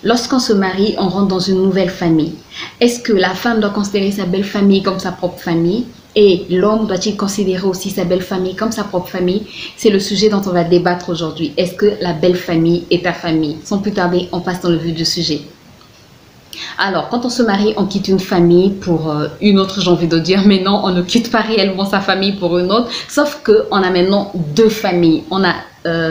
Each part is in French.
Lorsqu'on se marie, on rentre dans une nouvelle famille. Est-ce que la femme doit considérer sa belle famille comme sa propre famille? Et l'homme doit-il considérer aussi sa belle famille comme sa propre famille? C'est le sujet dont on va débattre aujourd'hui. Est-ce que la belle famille est ta famille? Sans plus tarder, on passe dans le vif du sujet. Alors, quand on se marie, on quitte une famille pour une autre, j'ai envie de dire, mais non, on ne quitte pas réellement sa famille pour une autre, sauf qu'on a maintenant deux familles. On a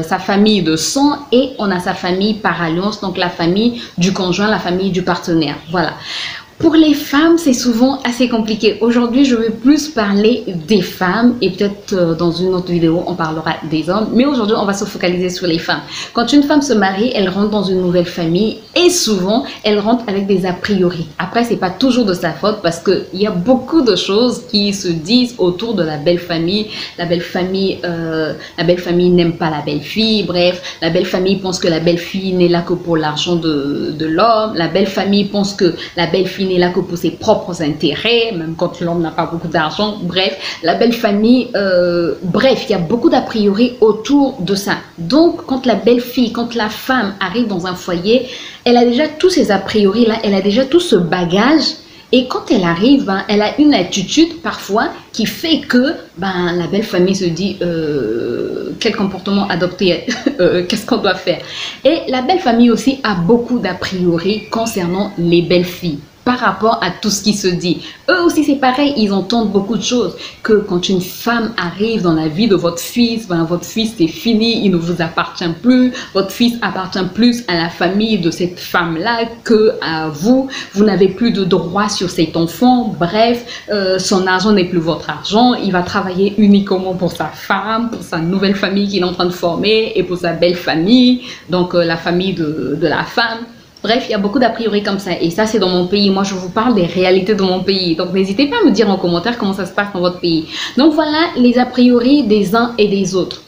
sa famille de sang et on a sa famille par alliance, donc la famille du conjoint, la famille du partenaire. Voilà. Pour les femmes, c'est souvent assez compliqué. Aujourd'hui, je vais plus parler des femmes et peut-être dans une autre vidéo, on parlera des hommes. Mais aujourd'hui, on va se focaliser sur les femmes. Quand une femme se marie, elle rentre dans une nouvelle famille et souvent, elle rentre avec des a priori. Après, c'est pas toujours de sa faute parce qu'il y a beaucoup de choses qui se disent autour de la belle famille. La belle famille n'aime pas la belle fille. Bref, la belle famille pense que la belle fille n'est là que pour l'argent de l'homme. La belle famille pense que la belle fille n'est là que pour ses propres intérêts, même quand l'homme n'a pas beaucoup d'argent. Bref, la belle famille, bref, il y a beaucoup d'a priori autour de ça. Donc, quand la belle fille, quand la femme arrive dans un foyer, elle a déjà tous ces a priori là, elle a déjà tout ce bagage. Et quand elle arrive, elle a une attitude parfois qui fait que la belle famille se dit quel comportement adopter, qu'est-ce qu'on doit faire. Et la belle famille aussi a beaucoup d'a priori concernant les belles filles par rapport à tout ce qui se dit. Eux aussi, c'est pareil, ils entendent beaucoup de choses. Que quand une femme arrive dans la vie de votre fils, votre fils, c'est fini, il ne vous appartient plus. Votre fils appartient plus à la famille de cette femme-là que à vous. Vous n'avez plus de droit sur cet enfant. Bref, son argent n'est plus votre argent. Il va travailler uniquement pour sa femme, pour sa nouvelle famille qu'il est en train de former et pour sa belle famille, donc la famille de la femme. Bref, il y a beaucoup d'a priori comme ça. Et ça, c'est dans mon pays. Moi, je vous parle des réalités de mon pays. Donc, n'hésitez pas à me dire en commentaire comment ça se passe dans votre pays. Donc, voilà les a priori des uns et des autres.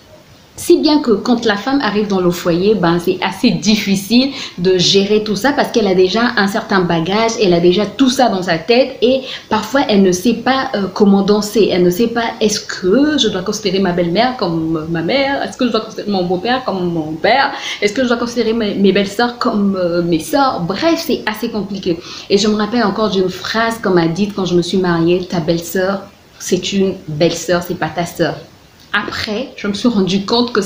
Si bien que quand la femme arrive dans le foyer, c'est assez difficile de gérer tout ça parce qu'elle a déjà un certain bagage, elle a déjà tout ça dans sa tête et parfois elle ne sait pas comment danser. Elle ne sait pas est-ce que je dois considérer ma belle-mère comme ma mère, est-ce que je dois considérer mon beau-père comme mon père, est-ce que je dois considérer mes belles-sœurs comme mes sœurs. Bref, c'est assez compliqué. Et je me rappelle encore d'une phrase qu'on m'a dite quand je me suis mariée, ta belle-sœur, c'est une belle-sœur, c'est pas ta sœur. Après, je me suis rendu compte que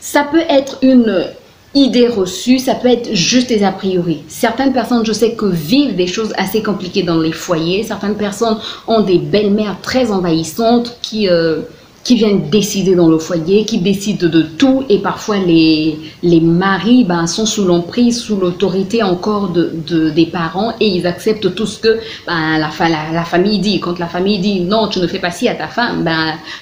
ça peut être une idée reçue, ça peut être juste des a priori. Certaines personnes, je sais que vivent des choses assez compliquées dans les foyers. Certaines personnes ont des belles-mères très envahissantes qui viennent décider dans le foyer, qui décident de tout et parfois les maris sont sous l'emprise, sous l'autorité encore des parents et ils acceptent tout ce que la famille dit. Quand la famille dit non, tu ne fais pas ci à ta femme,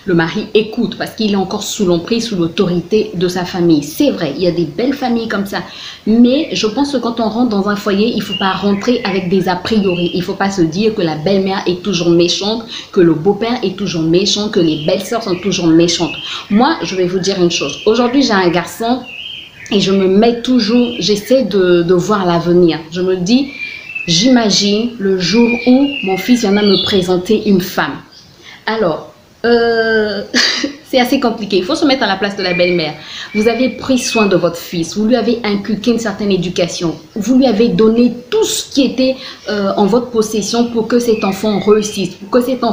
le mari écoute parce qu'il est encore sous l'emprise, sous l'autorité de sa famille. C'est vrai, il y a des belles familles comme ça, mais je pense que quand on rentre dans un foyer, il ne faut pas rentrer avec des a priori. Il ne faut pas se dire que la belle-mère est toujours méchante, que le beau-père est toujours méchant, que les belles-sœurs sont toujours méchante. Moi, je vais vous dire une chose. Aujourd'hui, j'ai un garçon et je me mets toujours, j'essaie de voir l'avenir. Je me dis, j'imagine le jour où mon fils viendra me présenter une femme. Alors, c'est assez compliqué. Il faut se mettre à la place de la belle-mère. Vous avez pris soin de votre fils. Vous lui avez inculqué une certaine éducation. Vous lui avez donné tout ce qui était en votre possession pour que cet enfant réussisse, pour que cet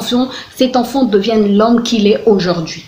enfant devienne l'homme qu'il est aujourd'hui.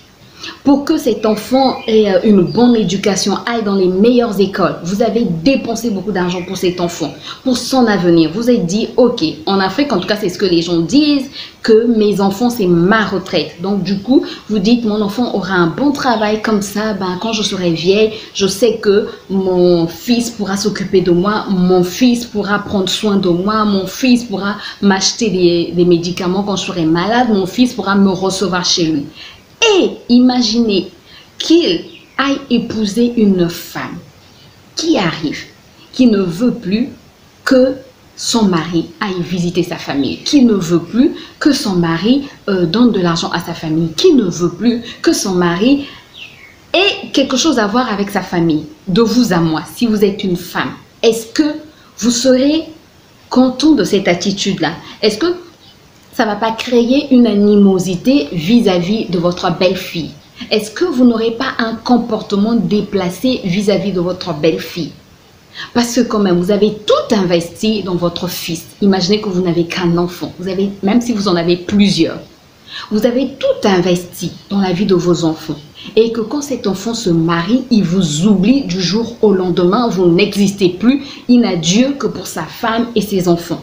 Pour que cet enfant ait une bonne éducation, aille dans les meilleures écoles. Vous avez dépensé beaucoup d'argent pour cet enfant, pour son avenir. Vous avez dit, ok, en Afrique, en tout cas, c'est ce que les gens disent, que mes enfants, c'est ma retraite. Donc, du coup, vous dites, mon enfant aura un bon travail comme ça, quand je serai vieille, je sais que mon fils pourra s'occuper de moi, mon fils pourra prendre soin de moi, mon fils pourra m'acheter des médicaments quand je serai malade, mon fils pourra me recevoir chez lui. Et imaginez qu'il aille épouser une femme qui arrive, qui ne veut plus que son mari aille visiter sa famille, qui ne veut plus que son mari donne de l'argent à sa famille, qui ne veut plus que son mari ait quelque chose à voir avec sa famille. De vous à moi, si vous êtes une femme, est-ce que vous serez content de cette attitude-là? Est-ce que ça ne va pas créer une animosité vis-à-vis de votre belle-fille? Est-ce que vous n'aurez pas un comportement déplacé vis-à-vis de votre belle-fille? Parce que quand même, vous avez tout investi dans votre fils. Imaginez que vous n'avez qu'un enfant. Même si vous en avez plusieurs, vous avez tout investi dans la vie de vos enfants. Et que quand cet enfant se marie, il vous oublie du jour au lendemain. Vous n'existez plus. Il n'a Dieu que pour sa femme et ses enfants.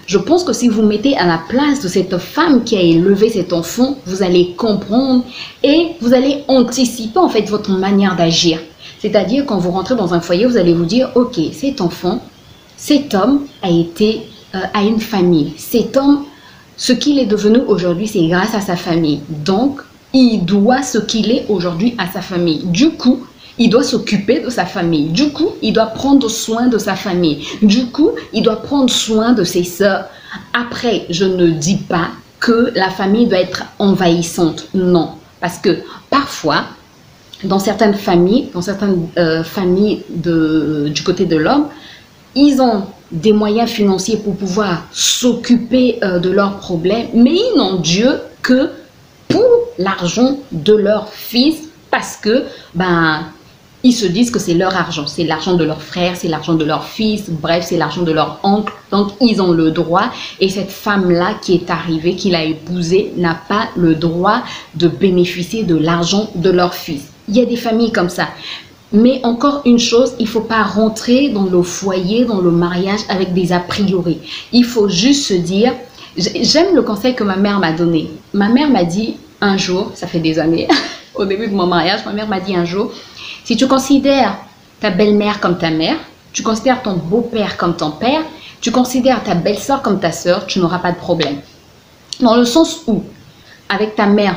Je pense que si vous mettez à la place de cette femme qui a élevé cet enfant, vous allez comprendre et vous allez anticiper en fait votre manière d'agir. C'est-à-dire quand vous rentrez dans un foyer, vous allez vous dire, ok, cet enfant, cet homme a une famille. Cet homme, ce qu'il est devenu aujourd'hui, c'est grâce à sa famille. Donc, il doit ce qu'il est aujourd'hui à sa famille. Du coup, il doit s'occuper de sa famille. Du coup, il doit prendre soin de sa famille. Du coup, il doit prendre soin de ses sœurs. Après, je ne dis pas que la famille doit être envahissante. Non. Parce que parfois, dans certaines familles du côté de l'homme, ils ont des moyens financiers pour pouvoir s'occuper de leurs problèmes, mais ils n'ont Dieu que pour l'argent de leur fils parce que, ils se disent que c'est leur argent, c'est l'argent de leur frère, c'est l'argent de leur fils, bref, c'est l'argent de leur oncle. Donc, ils ont le droit. Et cette femme-là qui est arrivée, qui l'a épousée, n'a pas le droit de bénéficier de l'argent de leur fils. Il y a des familles comme ça. Mais encore une chose, il ne faut pas rentrer dans le foyer, dans le mariage avec des a priori. Il faut juste se dire, j'aime le conseil que ma mère m'a donné. Ma mère m'a dit un jour, ça fait des années, au début de mon mariage, ma mère m'a dit un jour, si tu considères ta belle-mère comme ta mère, tu considères ton beau-père comme ton père, tu considères ta belle-sœur comme ta sœur, tu n'auras pas de problème. Dans le sens où, avec ta mère,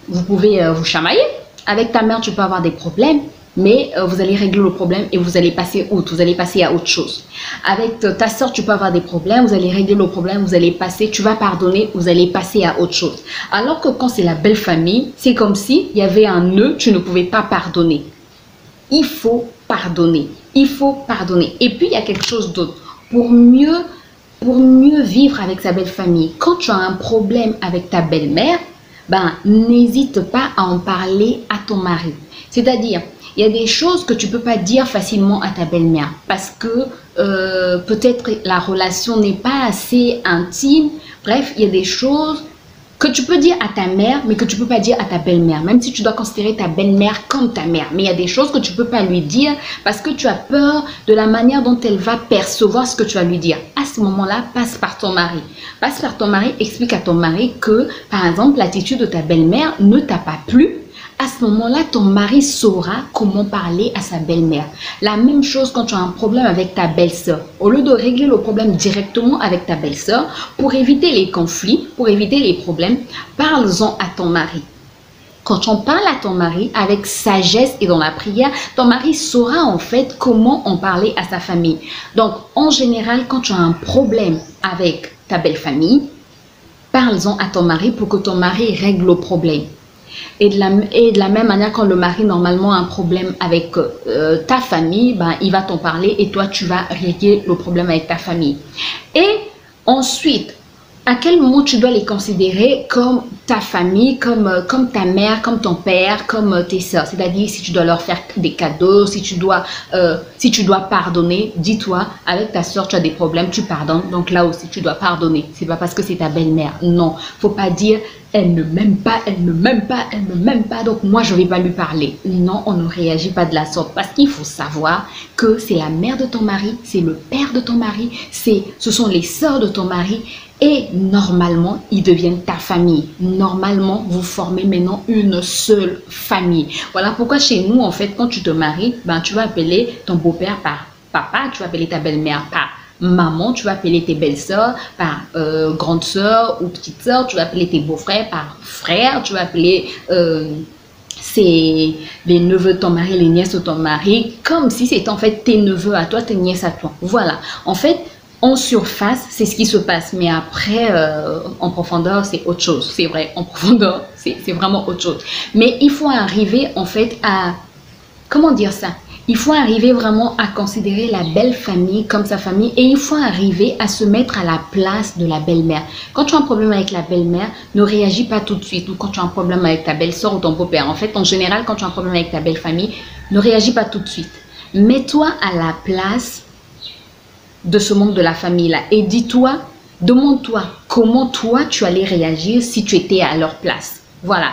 vous pouvez vous chamailler. Avec ta mère, tu peux avoir des problèmes, mais vous allez régler le problème et vous allez passer outre, vous allez passer à autre chose. Avec ta sœur, tu peux avoir des problèmes, vous allez régler le problème, vous allez passer, tu vas pardonner, vous allez passer à autre chose. Alors que quand c'est la belle famille, c'est comme s'il y avait un nœud, tu ne pouvais pas pardonner. Il faut pardonner, il faut pardonner. Et puis, il y a quelque chose d'autre. Pour mieux vivre avec sa belle famille, quand tu as un problème avec ta belle-mère, n'hésite pas à en parler à ton mari. C'est-à-dire, il y a des choses que tu ne peux pas dire facilement à ta belle-mère parce que peut-être la relation n'est pas assez intime. Bref, il y a des choses que tu peux dire à ta mère, mais que tu ne peux pas dire à ta belle-mère, même si tu dois considérer ta belle-mère comme ta mère. Mais il y a des choses que tu ne peux pas lui dire parce que tu as peur de la manière dont elle va percevoir ce que tu vas lui dire. À ce moment-là, passe par ton mari. Passe par ton mari, explique à ton mari que, par exemple, l'attitude de ta belle-mère ne t'a pas plu. À ce moment-là, ton mari saura comment parler à sa belle-mère. La même chose quand tu as un problème avec ta belle-sœur. Au lieu de régler le problème directement avec ta belle-sœur, pour éviter les conflits, pour éviter les problèmes, parle-en à ton mari. Quand on parle à ton mari avec sagesse et dans la prière, ton mari saura en fait comment en parler à sa famille. Donc, en général, quand tu as un problème avec ta belle-famille, parle-en à ton mari pour que ton mari règle le problème. Et de la même manière, quand le mari normalement a un problème avec ta famille, il va t'en parler et toi, tu vas régler le problème avec ta famille. Et ensuite, à quel moment tu dois les considérer comme ta famille, comme ta mère, comme ton père, comme tes soeurs. C'est-à-dire si tu dois leur faire des cadeaux, si tu dois pardonner, dis-toi, avec ta soeur tu as des problèmes, tu pardonnes. Donc là aussi tu dois pardonner. C'est pas parce que c'est ta belle-mère. Non, faut pas dire elle ne m'aime pas, elle ne m'aime pas, elle ne m'aime pas, donc moi je vais pas lui parler. Non, on ne réagit pas de la sorte parce qu'il faut savoir que c'est la mère de ton mari, c'est le père de ton mari, ce sont les sœurs de ton mari. Et normalement, ils deviennent ta famille. Normalement, vous formez maintenant une seule famille. Voilà pourquoi chez nous, en fait, quand tu te maries, tu vas appeler ton beau-père par papa, tu vas appeler ta belle-mère par maman, tu vas appeler tes belles-sœurs par grande sœur ou petite sœur, tu vas appeler tes beaux-frères par frère, tu vas appeler les neveux de ton mari, les nièces de ton mari, comme si c'était en fait tes neveux à toi, tes nièces à toi. Voilà. En fait, en surface, c'est ce qui se passe, mais après, en profondeur, c'est autre chose. C'est vrai, en profondeur, c'est vraiment autre chose. Mais il faut arriver, en fait, à... Comment dire ça? Il faut arriver vraiment à considérer la belle famille comme sa famille et il faut arriver à se mettre à la place de la belle-mère. Quand tu as un problème avec la belle-mère, ne réagis pas tout de suite. Ou quand tu as un problème avec ta belle-sœur ou ton beau-père. En fait, en général, quand tu as un problème avec ta belle-famille, ne réagis pas tout de suite. Mets-toi à la place de ce membre de la famille-là et dis-toi, demande-toi comment toi tu allais réagir si tu étais à leur place. Voilà.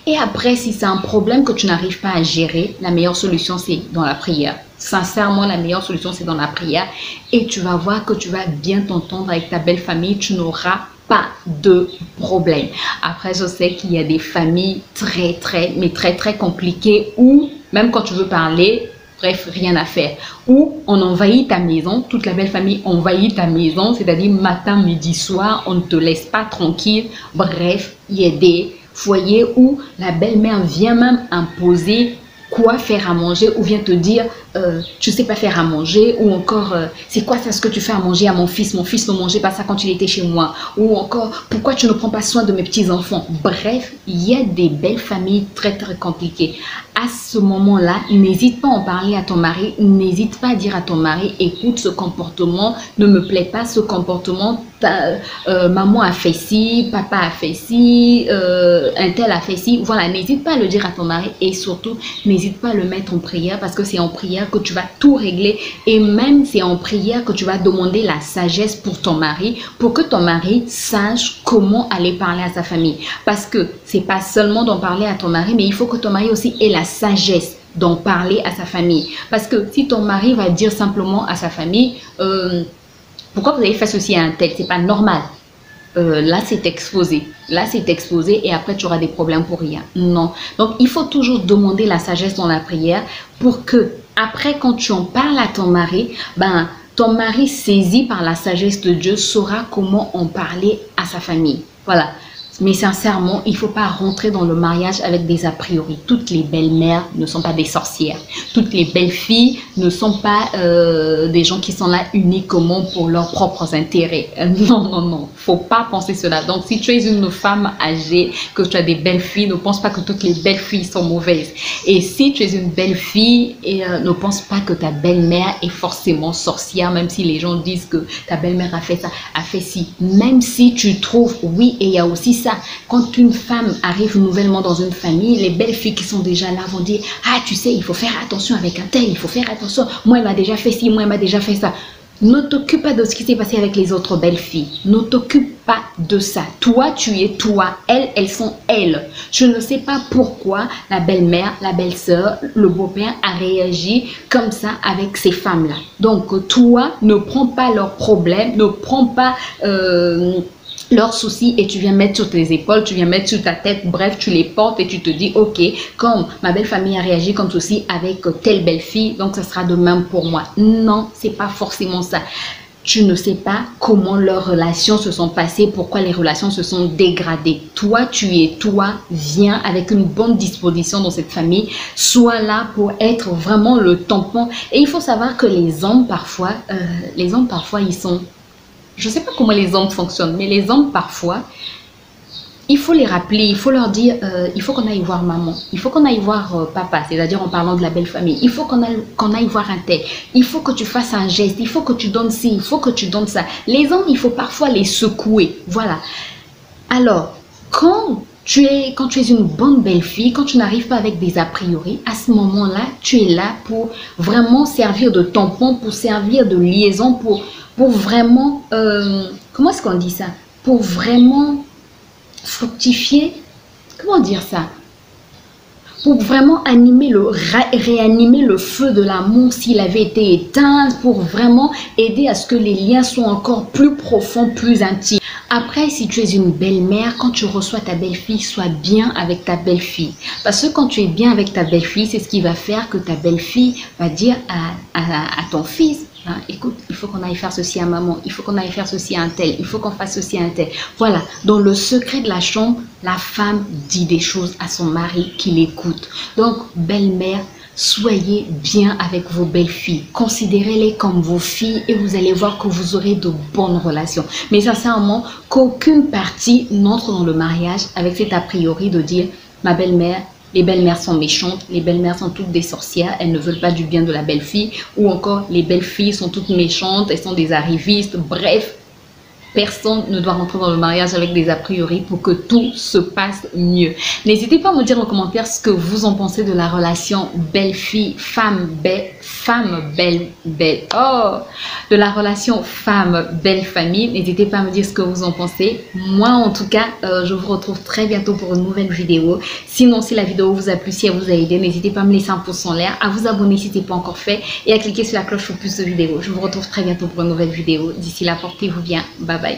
Et après, si c'est un problème que tu n'arrives pas à gérer, la meilleure solution, c'est dans la prière. Sincèrement, la meilleure solution, c'est dans la prière. Et tu vas voir que tu vas bien t'entendre avec ta belle famille. Tu n'auras pas de problème. Après, je sais qu'il y a des familles très compliquées où, même quand tu veux parler, bref, rien à faire. Ou on envahit ta maison, toute la belle famille envahit ta maison, c'est-à-dire matin, midi, soir, on ne te laisse pas tranquille. Bref, il y a des foyers où la belle-mère vient même imposer quoi faire à manger ou vient te dire tu sais pas faire à manger ou encore c'est quoi ça ce que tu fais à manger à mon fils ne mangeait pas ça quand il était chez moi ou encore pourquoi tu ne prends pas soin de mes petits enfants. Bref, il y a des belles familles très compliquées. À ce moment-là, n'hésite pas à en parler à ton mari, n'hésite pas à dire à ton mari écoute, ce comportement ne me plaît pas, ce comportement maman a fait ci, papa a fait ci, un tel a fait ci. Voilà, n'hésite pas à le dire à ton mari et surtout n'hésite pas à le mettre en prière parce que c'est en prière que tu vas tout régler et même c'est en prière que tu vas demander la sagesse pour ton mari, pour que ton mari sache comment aller parler à sa famille. Parce que c'est pas seulement d'en parler à ton mari, mais il faut que ton mari aussi ait la sagesse d'en parler à sa famille. Parce que si ton mari va dire simplement à sa famille pourquoi vous avez fait ceci à un tel, c'est pas normal. Là c'est exposé, et après tu auras des problèmes pour rien. Non, donc il faut toujours demander la sagesse dans la prière pour que après quand tu en parles à ton mari, ben ton mari saisi par la sagesse de Dieu saura comment en parler à sa famille. Voilà. Mais sincèrement, il ne faut pas rentrer dans le mariage avec des a priori. Toutes les belles-mères ne sont pas des sorcières. Toutes les belles-filles ne sont pas des gens qui sont là uniquement pour leurs propres intérêts. Non. Faut pas penser cela. Donc, si tu es une femme âgée, que tu as des belles-filles, ne pense pas que toutes les belles-filles sont mauvaises. Et si tu es une belle-fille, ne pense pas que ta belle-mère est forcément sorcière, même si les gens disent que ta belle-mère a fait ça, a fait ci. Même si tu trouves, oui, et il y a aussi ça. Quand une femme arrive nouvellement dans une famille, les belles filles qui sont déjà là vont dire « Ah, tu sais, il faut faire attention avec un tel, il faut faire attention. Moi, elle m'a déjà fait ci, moi, elle m'a déjà fait ça. » Ne t'occupe pas de ce qui s'est passé avec les autres belles filles. Ne t'occupe pas de ça. Toi, tu es toi. Elles, elles sont elles. Je ne sais pas pourquoi la belle-mère, la belle-sœur, le beau-père a réagi comme ça avec ces femmes-là. Donc, toi, ne prends pas leurs problèmes, ne prends pas leurs soucis et tu viens mettre sur tes épaules, tu viens mettre sur ta tête, bref, tu les portes et tu te dis, ok, comme ma belle famille a réagi comme ceci avec telle belle fille, donc ça sera de même pour moi. Non, c'est pas forcément ça. Tu ne sais pas comment leurs relations se sont passées, pourquoi les relations se sont dégradées. Toi, tu es toi, viens avec une bonne disposition dans cette famille, sois là pour être vraiment le tampon. Et il faut savoir que les hommes parfois, ils sont... Je ne sais pas comment les hommes fonctionnent, mais les hommes, parfois, il faut les rappeler, il faut leur dire, il faut qu'on aille voir maman, il faut qu'on aille voir papa, c'est-à-dire en parlant de la belle famille, il faut qu'on aille voir un tel, il faut que tu fasses un geste, il faut que tu donnes ci, il faut que tu donnes ça. Les hommes, il faut parfois les secouer, voilà. Alors, quand tu es une bonne belle-fille, quand tu n'arrives pas avec des a priori, à ce moment-là, tu es là pour vraiment servir de tampon, pour servir de liaison, pour vraiment, comment est-ce qu'on dit ça? Pour vraiment fructifier, comment dire ça? Pour vraiment réanimer le feu de l'amour s'il avait été éteint, pour vraiment aider à ce que les liens soient encore plus profonds, plus intimes. Après, si tu es une belle-mère, quand tu reçois ta belle-fille, sois bien avec ta belle-fille. Parce que quand tu es bien avec ta belle-fille, c'est ce qui va faire que ta belle-fille va dire à ton fils, hein, écoute, il faut qu'on aille faire ceci à maman, il faut qu'on aille faire ceci à un tel, il faut qu'on fasse ceci à un tel. Voilà, dans le secret de la chambre, la femme dit des choses à son mari qui l'écoute. Donc, belle-mère, soyez bien avec vos belles-filles. Considérez-les comme vos filles et vous allez voir que vous aurez de bonnes relations. Mais sincèrement, qu'aucune partie n'entre dans le mariage avec cet a priori de dire « ma belle-mère, les belles-mères sont méchantes, les belles-mères sont toutes des sorcières, elles ne veulent pas du bien de la belle-fille. » Ou encore, les belles-filles sont toutes méchantes, elles sont des arrivistes. Bref, personne ne doit rentrer dans le mariage avec des a priori pour que tout se passe mieux. N'hésitez pas à me dire en commentaire ce que vous en pensez de la relation belle-fille, de la relation femme-belle-famille. N'hésitez pas à me dire ce que vous en pensez. Moi, en tout cas, je vous retrouve très bientôt pour une nouvelle vidéo. Sinon, si la vidéo vous a plu, si elle vous a aidé, n'hésitez pas à me laisser un pouce en l'air, à vous abonner si ce n'est pas encore fait et à cliquer sur la cloche pour plus de vidéos. Je vous retrouve très bientôt pour une nouvelle vidéo. D'ici là, portez-vous bien. Bye bye.